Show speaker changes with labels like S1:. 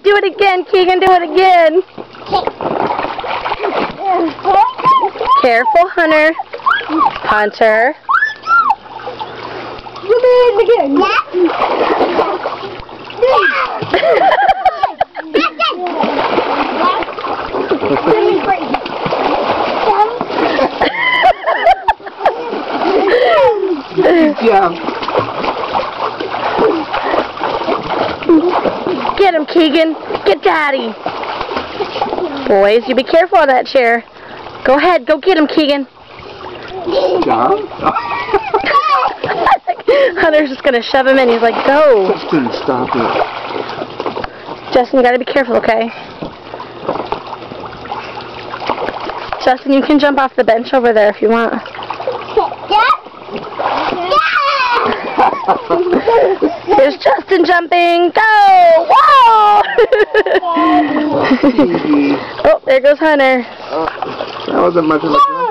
S1: Do it again, Keegan. Do it again. Careful, Hunter. Hunter.
S2: You did it again.
S3: Yeah.
S1: Get him, Keegan. Get Daddy. Boys, you be careful on that chair. Go ahead. Go get him, Keegan.
S3: John?
S1: Hunter's just going to shove him in. He's like, go.
S3: Justin, stop it.
S1: Justin, you got to be careful, okay? Justin, you can jump off the bench over there if you want. Here's Justin jumping. Go! Whoa! Oh, there goes Hunter.
S3: That wasn't much of a jump.